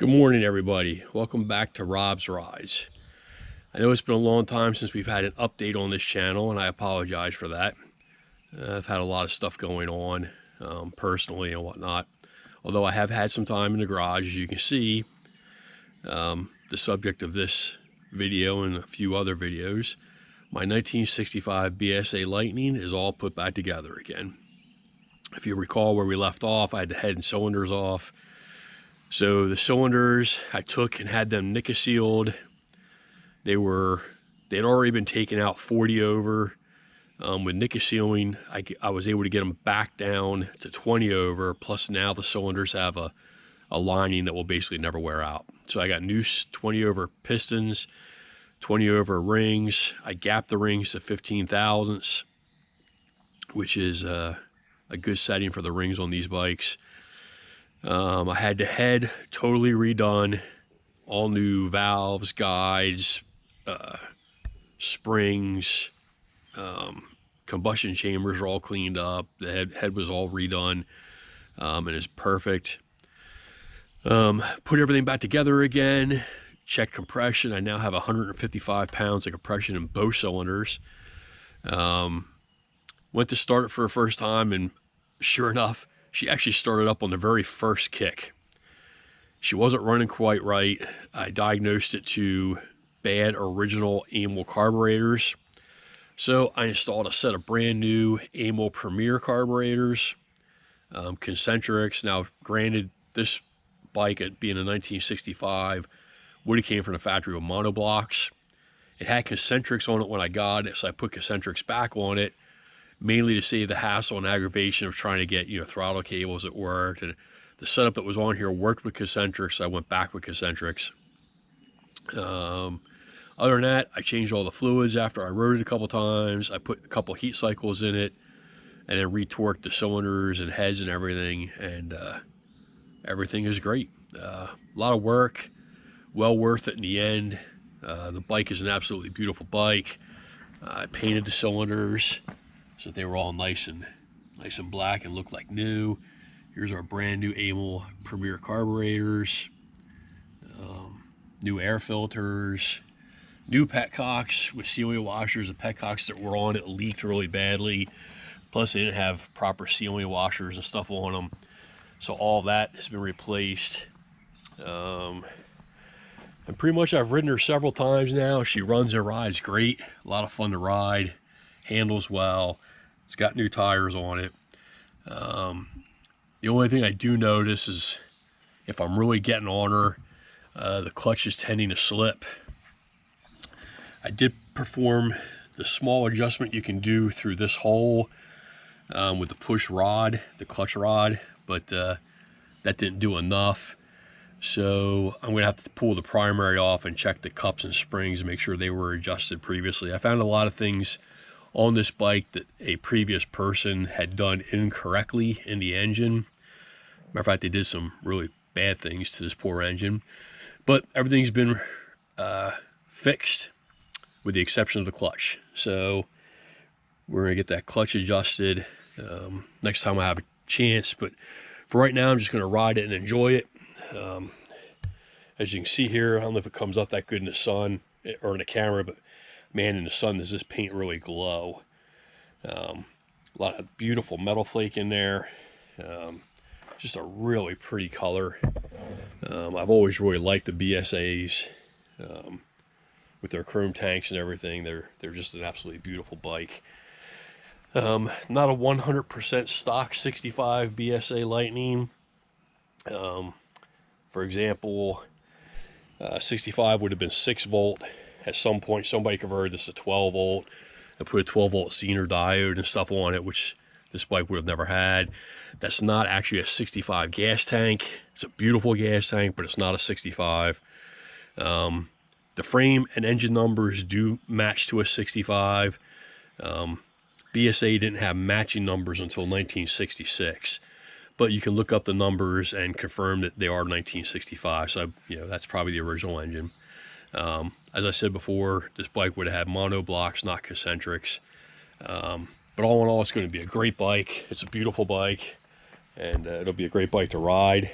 Good morning, everybody. Welcome back to Rob's Rides. I know it's been a long time since we've had an update on this channel, and I apologize for that. I've had a lot of stuff going on personally and whatnot. Although I have had some time in the garage, as you can see, the subject of this video and a few other videos, my 1965 BSA Lightning is all put back together again. If you recall where we left off, I had the head and cylinders off. So the cylinders I took and had them nickel sealed. They'd already been taken out 40 over. With nickel sealing, I was able to get them back down to 20 over. Plus now the cylinders have a lining that will basically never wear out. So I got new 20 over pistons, 20 over rings. I gapped the rings to 15 thousandths, which is a good setting for the rings on these bikes. I had the head totally redone, all new valves, guides, springs, combustion chambers are all cleaned up. The head was all redone, and it's perfect. Put everything back together again, checked compression. I now have 155 pounds of compression in both cylinders. Went to start it for the first time, and sure enough, she actually started up on the very first kick. She wasn't running quite right. I diagnosed it to bad original Amel carburetors. So I installed a set of brand new Amel Premier carburetors, concentrics. Now, granted, this bike, it being a 1965, would have came from the factory with monoblocks. It had concentrics on it when I got it, so I put concentrics back on it, mainly to save the hassle and aggravation of trying to get, throttle cables that worked. And the setup that was on here worked with concentrics, so I went back with concentrics. Other than that, I changed all the fluids after I rode it a couple times. I put a couple heat cycles in it, and then retorqued the cylinders and heads and everything, and everything is great. A lot of work, well worth it in the end. The bike is an absolutely beautiful bike. I painted the cylinders so that they were all nice and black and looked like new. Here's our brand new Amel Premier carburetors, new air filters, new petcocks with sealing washers. The petcocks that were on it leaked really badly. Plus they didn't have proper sealing washers and stuff on them. So all that has been replaced. And pretty much I've ridden her several times now. She runs and rides great. A lot of fun to ride. Handles well. It's got new tires on it. The only thing I do notice is if I'm really getting on her, the clutch is tending to slip. I did perform the small adjustment you can do through this hole with the push rod, the clutch rod, but that didn't do enough. So I'm going to have to pull the primary off and check the cups and springs and make sure they were adjusted previously. I found a lot of things on this bike that a previous person had done incorrectly in the engine. Matter of fact, they did some really bad things to this poor engine, but everything's been fixed with the exception of the clutch. So we're going to get that clutch adjusted next time I have a chance, but for right now I'm just going to ride it and enjoy it. As you can see here, I don't know if it comes up that good in the sun or in the camera, but man, in the sun does this paint really glow. A lot of beautiful metal flake in there. Just a really pretty color. I've always really liked the BSAs with their chrome tanks and everything. They're just an absolutely beautiful bike. Not a 100% stock 65 BSA Lightning. For example, 65 would have been 6 volt. At some point, somebody converted this to 12 volt and put a 12 volt Zener diode and stuff on it, which this bike would have never had. That's not actually a 65 gas tank. It's a beautiful gas tank, but it's not a 65. The frame and engine numbers do match to a 65. BSA didn't have matching numbers until 1966. But you can look up the numbers and confirm that they are 1965. So, that's probably the original engine. As I said before, this bike would have had monoblocks, not concentrics. But all in all, it's going to be a great bike. It's a beautiful bike, and it'll be a great bike to ride.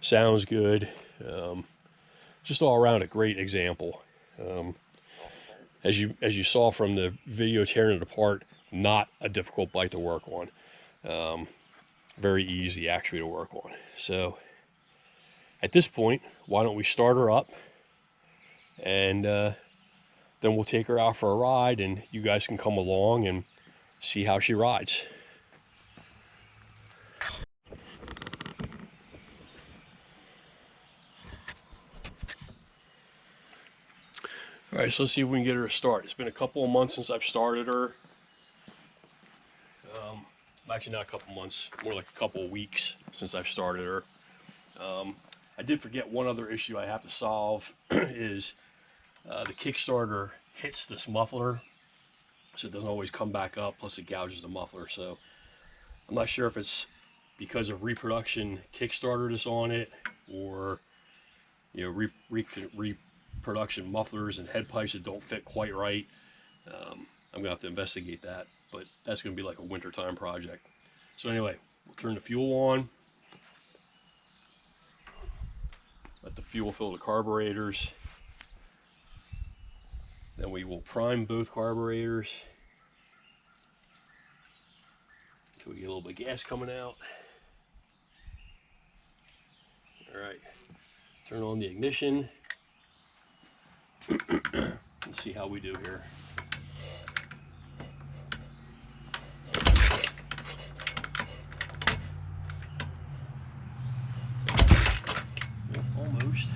Sounds good. Just all around a great example. As you saw from the video tearing it apart, not a difficult bike to work on. Very easy actually to work on. So at this point, why don't we start her up, and then we'll take her out for a ride, and you guys can come along and see how she rides. All right, so let's see if we can get her to start. It's been a couple of months since I've started her. Actually, not a couple months, more like a couple of weeks since I've started her. I did forget one other issue I have to solve is the Kickstarter hits this muffler, so it doesn't always come back up, plus it gouges the muffler. So I'm not sure if it's because of reproduction Kickstarter that's on it, or reproduction mufflers and head pipes that don't fit quite right. I'm gonna have to investigate that, but that's gonna be like a wintertime project. So anyway, we'll turn the fuel on. Let the fuel fill the carburetors. Then we will prime both carburetors until we get a little bit of gas coming out. All right, turn on the ignition. Let's see how we do here. Almost.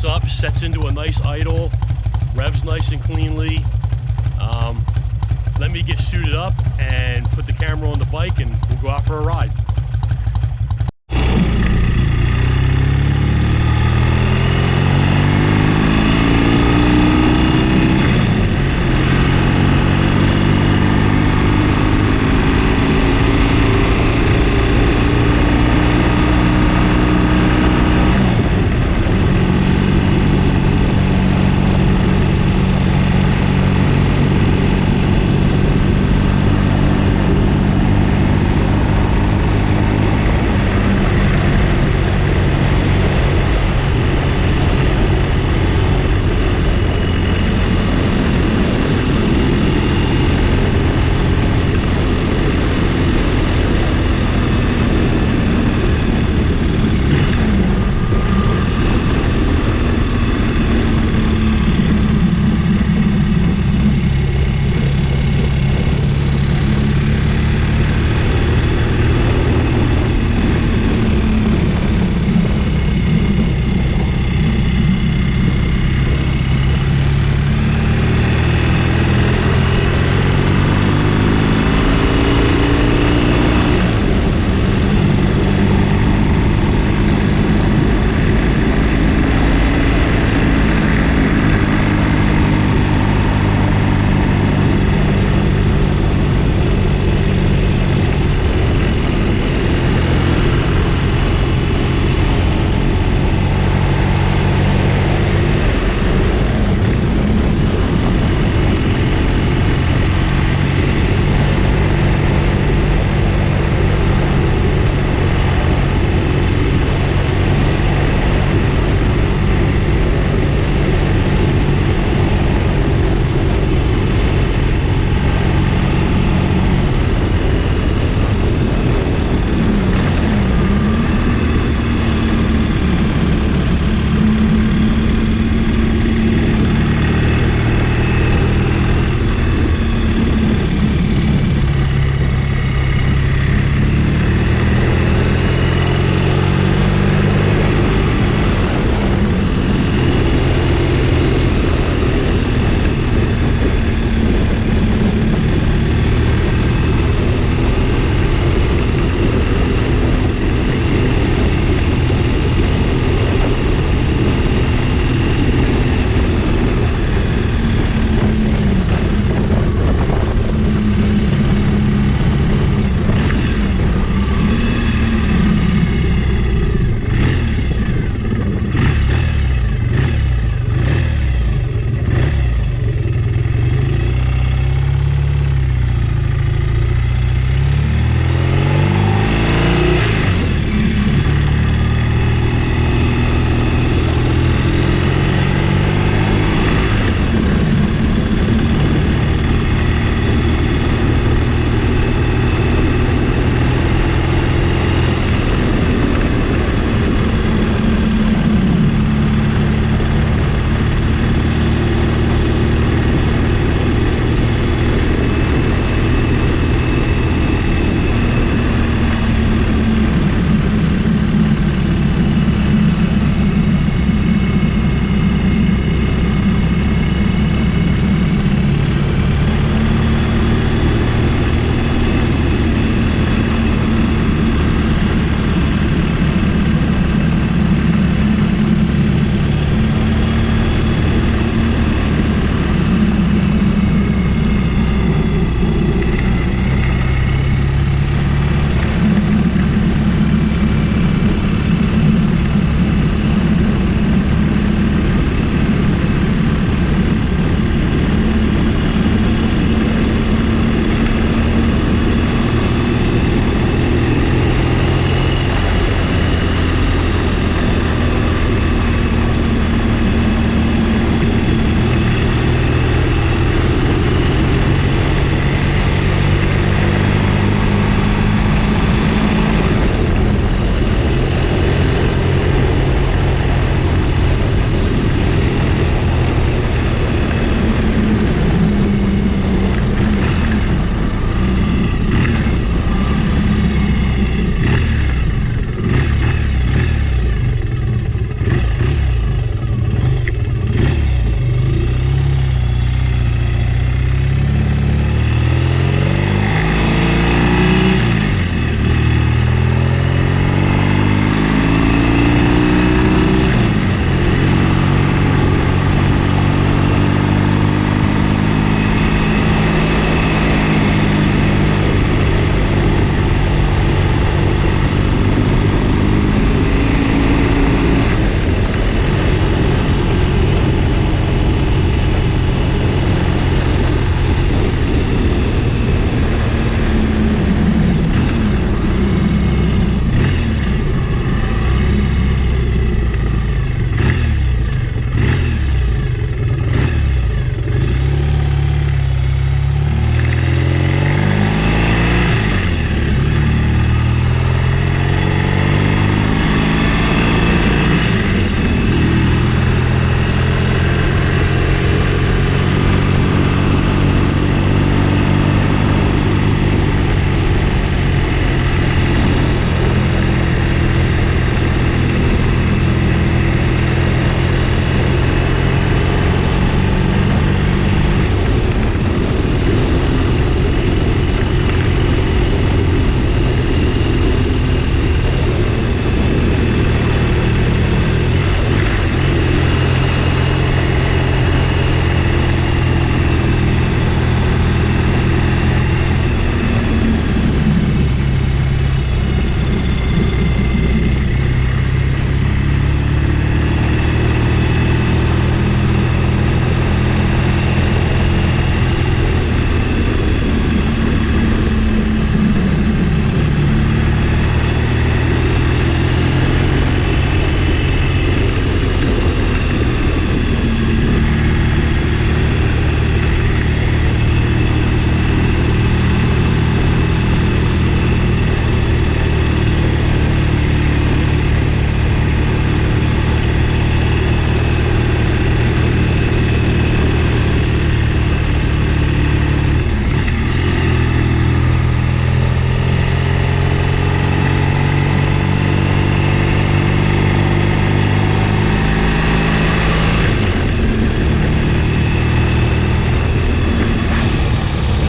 Up, sets into a nice idle, revs nice and cleanly. Let me get suited up and put the camera on the bike, and we'll go out for a ride.